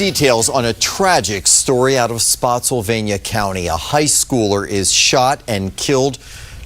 details on a tragic story out of Spotsylvania County. A high schooler is shot and killed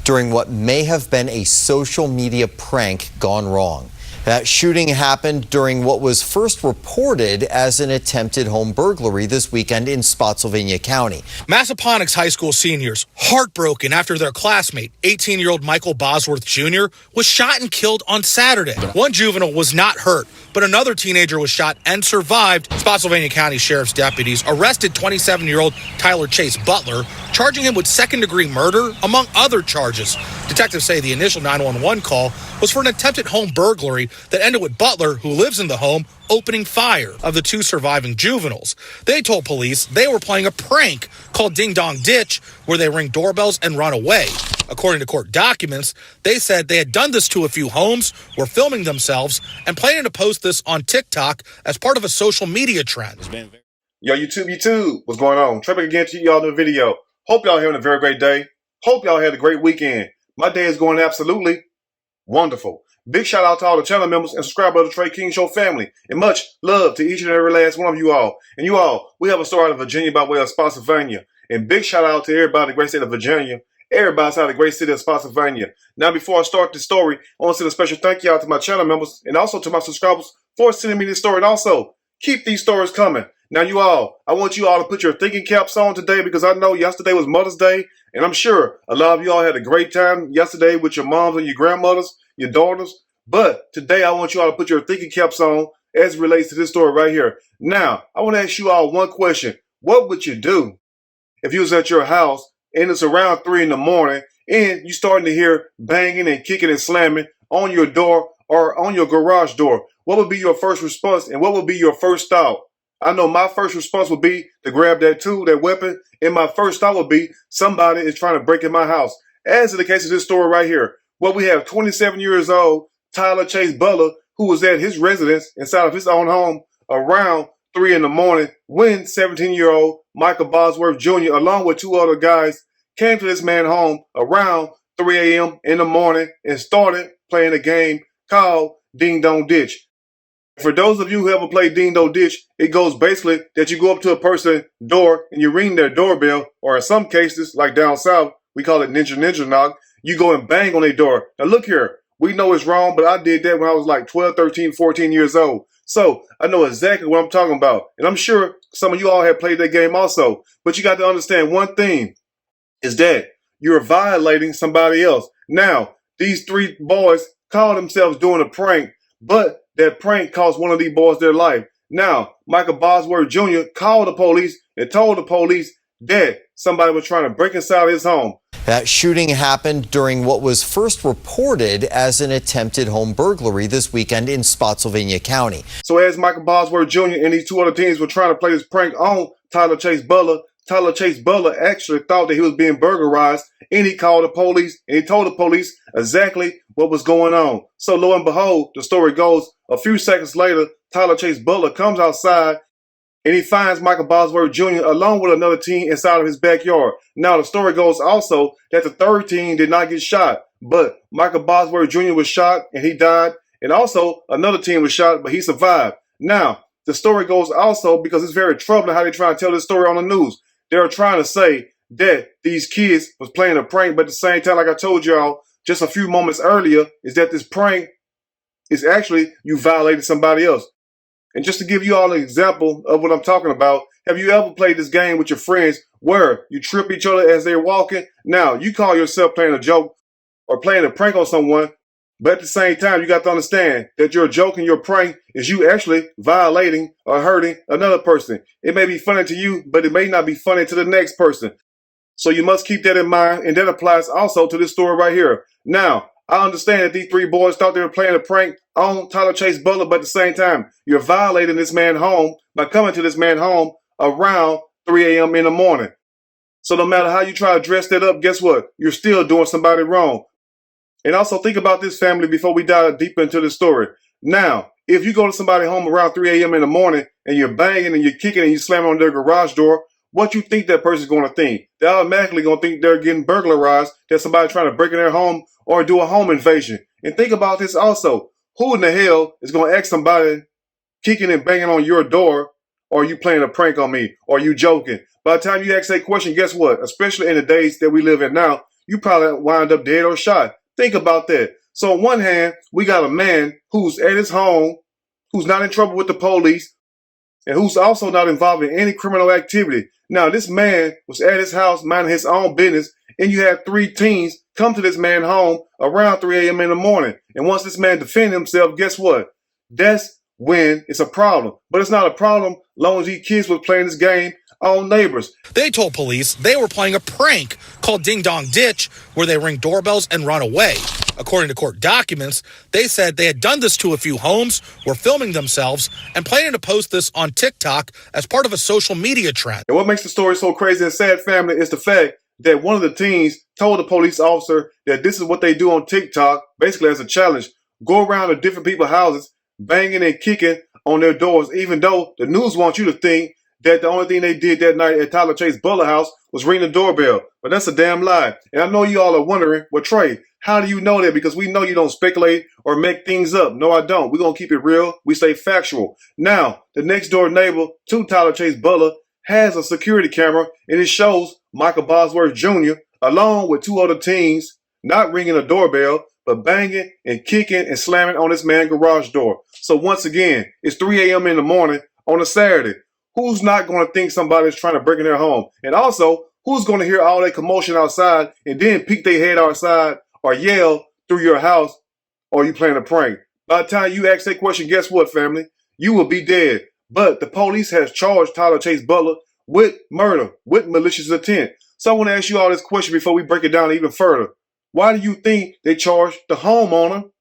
during what may have been a social media prank gone wrong. That shooting happened during what was first reported as an attempted home burglary this weekend in Spotsylvania County. Massaponax High School seniors heartbroken after their classmate, 18-year-old Michael Bosworth Jr., was shot and killed on Saturday. One juvenile was not hurt, but another teenager was shot and survived. Spotsylvania County Sheriff's deputies arrested 27-year-old Tyler Chase Butler, charging him with second-degree murder, among other charges. Detectives say the initial 911 call was for an attempted home burglary that ended with Butler, who lives in the home, opening fire. Of the two surviving juveniles, they told police they were playing a prank called Ding Dong Ditch, where they ring doorbells and run away. According to court documents, they said they had done this to a few homes, were filming themselves, and planning to post this on TikTok as part of a social media trend. Yo, YouTube, what's going on? Trey back again to y'all in the video. Hope y'all having a very great day. Hope y'all had a great weekend. My day is going absolutely wonderful. Big shout out to all the channel members and subscribers of the Trey King Show family. And much love to each and every last one of you all. And you all, we have a story out of Virginia by way of Spotsylvania. And big shout out to everybody in the great state of Virginia. Everybody outside the great city of Spotsylvania. Now, before I start this story, I want to send a special thank you out to my channel members and also to my subscribers for sending me this story. And also, keep these stories coming. Now, you all, I want you all to put your thinking caps on today because I know yesterday was Mother's Day. And I'm sure a lot of you all had a great time yesterday with your moms and your grandmothers, your daughters. But today I want you all to put your thinking caps on as it relates to this story right here. Now, I want to ask you all one question. What would you do if you was at your house and it's around 3 in the morning and you starting to hear banging and kicking and slamming on your door or on your garage door? What would be your first response and what would be your first thought? I know my first response would be to grab that tool, that weapon, and my first thought would be somebody is trying to break in my house. As in the case of this story right here, well, we have 27 years old Tyler Chase Butler, who was at his residence inside of his own home around 3 in the morning when 17-year-old Michael Bosworth Jr., along with two other guys, came to this man's home around 3 a.m. in the morning and started playing a game called Ding Dong Ditch. For those of you who ever played Ding Dong Ditch, it goes basically that you go up to a person's door and you ring their doorbell, or in some cases, like down south, we call it ninja knock, you go and bang on their door. Now look here. We know it's wrong, but I did that when I was like 12, 13, 14 years old. So I know exactly what I'm talking about. And I'm sure some of you all have played that game also. But you got to understand one thing is that you're violating somebody else. Now, these three boys call themselves doing a prank, but that prank cost one of these boys their life. Now, Michael Bosworth Jr. called the police and told the police that somebody was trying to break inside his home. That shooting happened during what was first reported as an attempted home burglary this weekend in Spotsylvania County. So as Michael Bosworth Jr. and these two other teens were trying to play this prank on Tyler Chase Butler actually thought that he was being burglarized, and he called the police and he told the police exactly what was going on. So lo and behold, the story goes, a few seconds later, Tyler Chase Butler comes outside and he finds Michael Bosworth Jr. along with another teen inside of his backyard. Now, the story goes also that the third teen did not get shot, but Michael Bosworth Jr. was shot and he died. And also another teen was shot, but he survived. Now, the story goes also because it's very troubling how they try to tell this story on the news. They're trying to say that these kids was playing a prank, but at the same time, like I told y'all just a few moments earlier, is that this prank is actually you violated somebody else. And just to give you all an example of what I'm talking about, have you ever played this game with your friends where you trip each other as they're walking? Now, you call yourself playing a joke or playing a prank on someone, but at the same time, you got to understand that your joke and your prank is you actually violating or hurting another person. It may be funny to you, but it may not be funny to the next person. So you must keep that in mind, and that applies also to this story right here. Now, I understand that these three boys thought they were playing a prank on Tyler Chase Butler, but at the same time, you're violating this man's home by coming to this man's home around 3 a.m. in the morning. So no matter how you try to dress that up, guess what? You're still doing somebody wrong. And also think about this, family, before we dive deeper into the story. Now, if you go to somebody's home around 3 a.m. in the morning and you're banging and you're kicking and you slam on their garage door, what you think that person's going to think? They're automatically going to think they're getting burglarized, that somebody trying to break in their home or do a home invasion. And think about this also. Who in the hell is going to ask somebody kicking and banging on your door Or are you playing a prank on me? Or are you joking? By the time you ask that question, guess what? Especially in the days that we live in now, you probably wind up dead or shot. Think about that. So on one hand, we got a man who's at his home, who's not in trouble with the police, and who's also not involved in any criminal activity. Now, this man was at his house minding his own business, and you had 3 teens come to this man's home around 3 a.m. in the morning. And once this man defended himself, guess what? That's when it's a problem. But it's not a problem as long as these kids were playing this game on neighbors. They told police they were playing a prank called Ding Dong Ditch, where they ring doorbells and run away. According to court documents, they said they had done this to a few homes, were filming themselves, and planning to post this on TikTok as part of a social media trend. And what makes the story so crazy and sad, family, is the fact that one of the teens told the police officer that this is what they do on TikTok, basically as a challenge. Go around to different people's houses, banging and kicking on their doors, even though the news wants you to think that the only thing they did that night at Tyler Chase Butler house was ring the doorbell. But that's a damn lie. And I know you all are wondering, well, Trey, how do you know that? Because we know you don't speculate or make things up. No, I don't. We're going to keep it real. We stay factual. Now, the next door neighbor to Tyler Chase Butler has a security camera, and it shows Michael Bosworth Jr. along with 2 other teens not ringing a doorbell, but banging and kicking and slamming on this man's garage door. So once again, it's 3 a.m. in the morning on a Saturday. Who's not going to think somebody's trying to break in their home? And also, who's going to hear all that commotion outside and then peek their head outside or yell through your house, or you playing a prank? By the time you ask that question, guess what, family? You will be dead. But the police has charged Tyler Chase Butler with murder, with malicious intent. So I want to ask you all this question before we break it down even further. Why do you think they charged the homeowner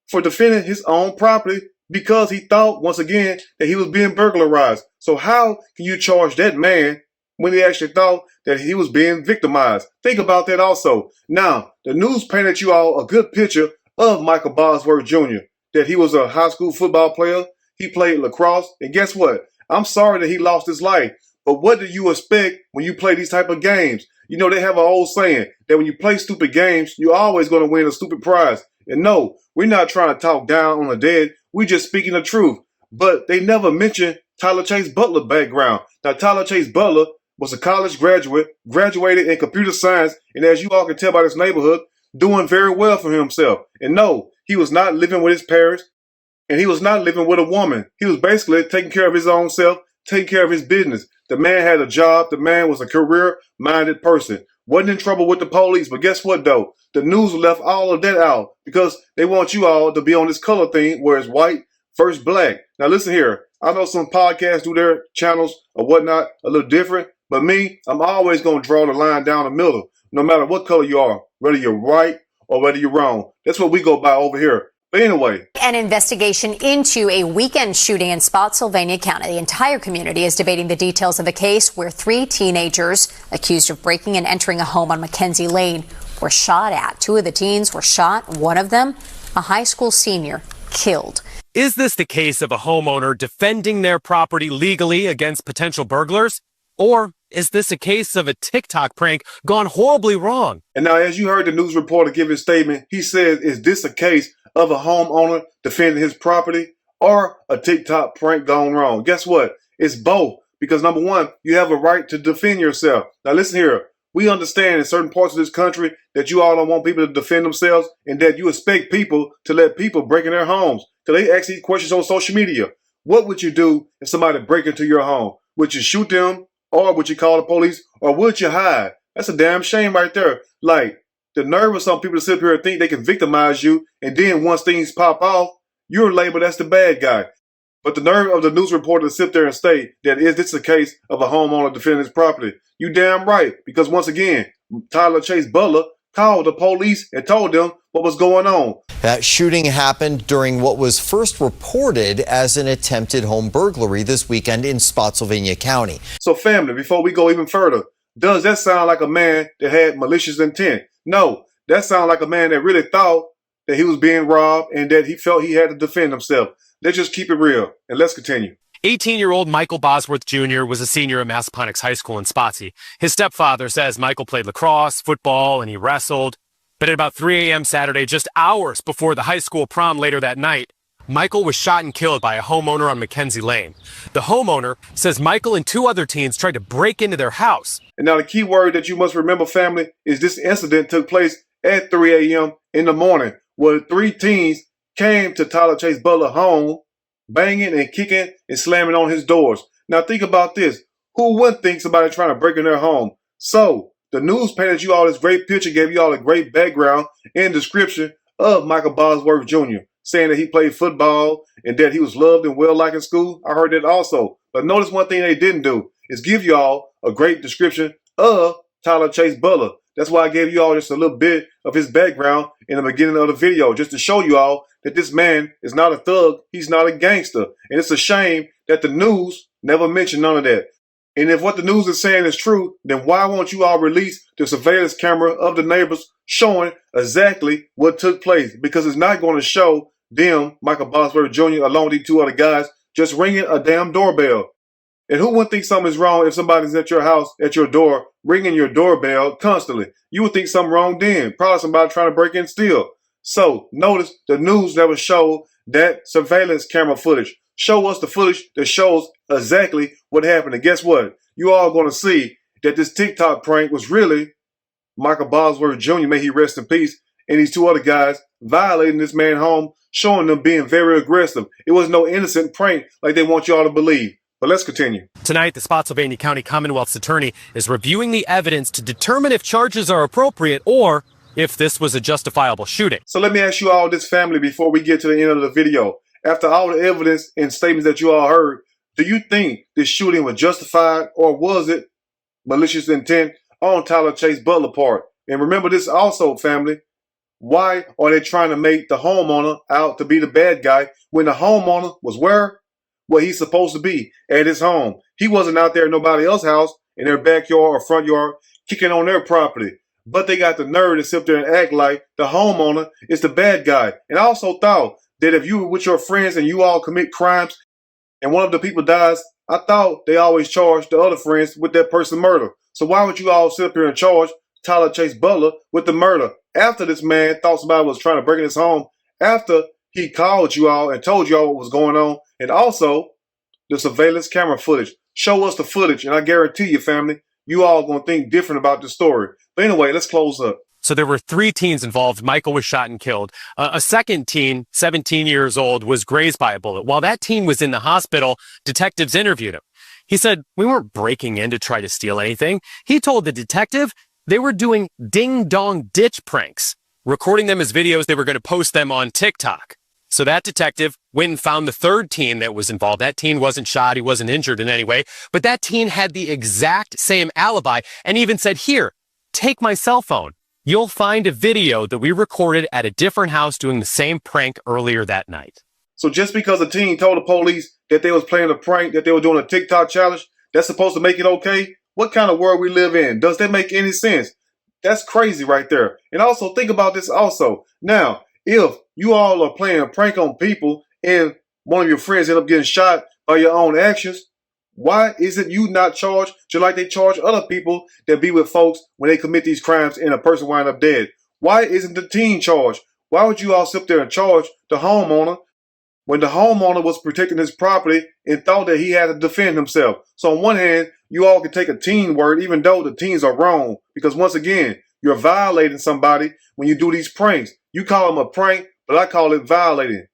for defending his own property? Because he thought, once again, that he was being burglarized. So how can you charge that man when he actually thought that he was being victimized? Think about that also. Now, the news painted you all a good picture of Michael Bosworth Jr., that he was a high school football player. He played lacrosse. And guess what? I'm sorry that he lost his life. But what do you expect when you play these type of games? You know, they have an old saying that when you play stupid games, you're always going to win a stupid prize. And no, we're not trying to talk down on the dead. We're just speaking the truth. But they never mentioned Tyler Chase Butler's background. Now, Tyler Chase Butler was a college graduate, graduated in computer science, and as you all can tell by this neighborhood, doing very well for himself. And no, he was not living with his parents, and he was not living with a woman. He was basically taking care of his own self, taking care of his business. The man had a job. The man was a career-minded person. Wasn't in trouble with the police. But guess what, though? The news left all of that out because they want you all to be on this color thing where it's white versus black. Now, listen here. I know some podcasts do their channels or whatnot a little different. But me, I'm always going to draw the line down the middle, no matter what color you are, whether you're right or whether you're wrong. That's what we go by over here. But anyway. An investigation into a weekend shooting in Spotsylvania County. The entire community is debating the details of a case where 3 teenagers accused of breaking and entering a home on Mackenzie Lane were shot at. 2 of the teens were shot. One of them, a high school senior, killed. Is this the case of a homeowner defending their property legally against potential burglars? Or is this a case of a TikTok prank gone horribly wrong? And now, as you heard the news reporter give his statement, he said, is this a case of a homeowner defending his property or a TikTok prank gone wrong? Guess what? It's both. Because number one, you have a right to defend yourself. Now listen here. We understand in certain parts of this country that you all don't want people to defend themselves and that you expect people to let people break in their homes. So they ask these questions on social media. What would you do if somebody break into your home? Would you shoot them? Or would you call the police? Or would you hide? That's a damn shame right there. Like, the nerve of some people to sit up here and think they can victimize you, and then once things pop off, you're labeled as the bad guy. But the nerve of the news reporter to sit there and state that is this a case of a homeowner defending his property? You damn right. Because once again, Tyler Chase Butler called the police and told them what was going on. That shooting happened during what was first reported as an attempted home burglary this weekend in Spotsylvania County. So family, before we go even further, does that sound like a man that had malicious intent? No, that sounds like a man that really thought that he was being robbed and that he felt he had to defend himself. Let's just keep it real and let's continue. 18-year-old Michael Bosworth Jr. was a senior at Massaponax High School in Spotsy. His stepfather says Michael played lacrosse, football, and he wrestled. But at about 3 a.m. Saturday, just hours before the high school prom later that night, Michael was shot and killed by a homeowner on Mackenzie Lane. The homeowner says Michael and two other teens tried to break into their house. And now the key word that you must remember, family, is this incident took place at 3 a.m. in the morning, where 3 teens came to Tyler Chase Butler home, banging and kicking and slamming on his doors. Now think about this. Who wouldn't think somebody trying to break in their home? So the news painted you all this great picture, gave you all a great background and description of Michael Bosworth Jr., saying that he played football and that he was loved and well-liked in school. I heard that also. But notice one thing they didn't do is give you all a great description of Tyler Chase Butler. That's why I gave you all just a little bit of his background in the beginning of the video, just to show you all that this man is not a thug. He's not a gangster. And it's a shame that the news never mentioned none of that. And if what the news is saying is true, then why won't you all release the surveillance camera of the neighbors showing exactly what took place? Because it's not going to show them, Michael Bosworth Jr., along with these 2 other guys, just ringing a damn doorbell. And who wouldn't think something is wrong if somebody's at your house, at your door, ringing your doorbell constantly? You would think something wrong then. Probably somebody trying to break in steal. So notice the news never showed that surveillance camera footage. Show us the footage that shows exactly what happened. And guess what? You all going to see that this TikTok prank was really Michael Bosworth Jr., may he rest in peace, and these 2 other guys violating this man's home, showing them being very aggressive. It was no innocent prank like they want you all to believe. But let's continue. Tonight, the Spotsylvania County Commonwealth's attorney is reviewing the evidence to determine if charges are appropriate or if this was a justifiable shooting. So let me ask you all this, family, before we get to the end of the video. After all the evidence and statements that you all heard, do you think this shooting was justified, or was it malicious intent on Tyler Chase Butler part? And remember this also, family. Why are they trying to make the homeowner out to be the bad guy when the homeowner was where? Where he's supposed to be, at his home. He wasn't out there at nobody else's house, in their backyard or front yard, kicking on their property. But they got the nerve to sit there and act like the homeowner is the bad guy. And I also thought that if you were with your friends and you all commit crimes and one of the people dies, I thought they always charge the other friends with that person murder. So why would you all sit up here and charge Tyler Chase Butler with the murder after this man thought somebody was trying to break in his home, after he called you all and told you all what was going on, and also the surveillance camera footage? Show us the footage, and I guarantee you, family, you all going to think different about the story. But anyway, let's close up. So there were 3 teens involved. Michael was shot and killed. A second teen, 17 years old, was grazed by a bullet. While that teen was in the hospital, detectives interviewed him. He said, "We weren't breaking in to try to steal anything." He told the detective they were doing ding-dong ditch pranks, recording them as videos. They were going to post them on TikTok. So that detective went and found the 3rd teen that was involved. That teen wasn't shot. He wasn't injured in any way. But that teen had the exact same alibi and even said, "Here, take my cell phone. You'll find a video that we recorded at a different house doing the same prank earlier that night." So just because a teen told the police that they was playing a prank, that they were doing a TikTok challenge, that's supposed to make it okay? What kind of world we live in? Does that make any sense? That's crazy right there. And also think about this also. Now, if you all are playing a prank on people and one of your friends end up getting shot by your own actions, why isn't you not charged just like they charge other people that be with folks when they commit these crimes and a person wind up dead? Why isn't the teen charged? Why would you all sit there and charge the homeowner when the homeowner was protecting his property and thought that he had to defend himself? So on one hand, you all can take a teen word, even though the teens are wrong, because once again, you're violating somebody when you do these pranks. You call them a prank, but I call it violating.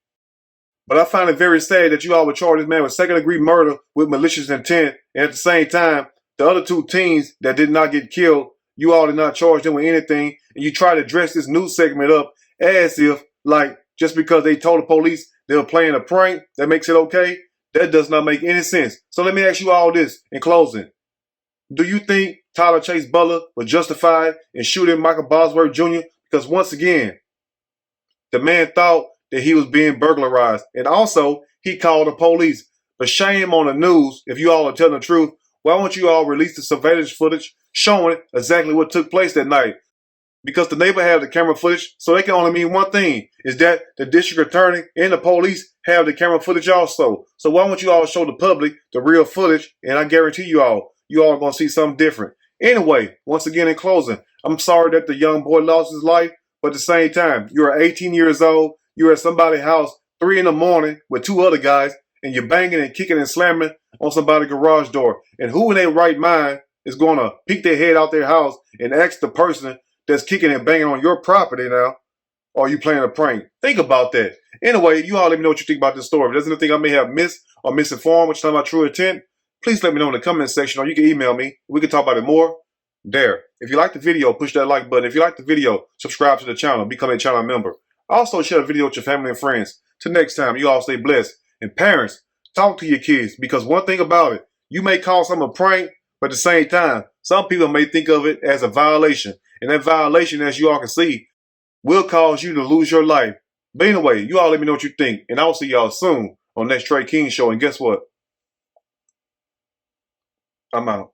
But I find it very sad that you all would charge this man with second-degree murder with malicious intent, and at the same time, the other 2 teens that did not get killed, you all did not charge them with anything, and you try to dress this news segment up as if, like, just because they told the police they were playing a prank, that makes it okay? That does not make any sense. So let me ask you all this in closing. Do you think Tyler Chase Butler was justified in shooting Michael Bosworth Jr.? Because once again, the man thought that he was being burglarized, and also he called the police. But shame on the news if you all are telling the truth. Why won't you all release the surveillance footage showing exactly what took place that night? Because the neighbor have the camera footage, so they can only mean one thing, is that the district attorney and the police have the camera footage also. So why won't you all show the public the real footage? And I guarantee you all are going to see something different. Anyway, once again in closing, I'm sorry that the young boy lost his life, but at the same time, you're 18 years old, you're at somebody's house 3 in the morning with 2 other guys and you're banging and kicking and slamming on somebody's garage door. And who in their right mind is going to peek their head out their house and ask the person that's kicking and banging on your property now, or are you playing a prank? Think about that. Anyway, you all let me know what you think about this story. If there's anything I may have missed or misinformed, which is not my true intent, please let me know in the comment section, or you can email me. We can talk about it more there. If you like the video, push that like button. If you like the video, subscribe to the channel, become a channel member. Also, share the video with your family and friends. Till next time, you all stay blessed. And parents, talk to your kids, because one thing about it, you may call something a prank, but at the same time, some people may think of it as a violation. And that violation, as you all can see, will cause you to lose your life. But anyway, you all let me know what you think. And I'll see y'all soon on next Trey King Show. And guess what? I'm out.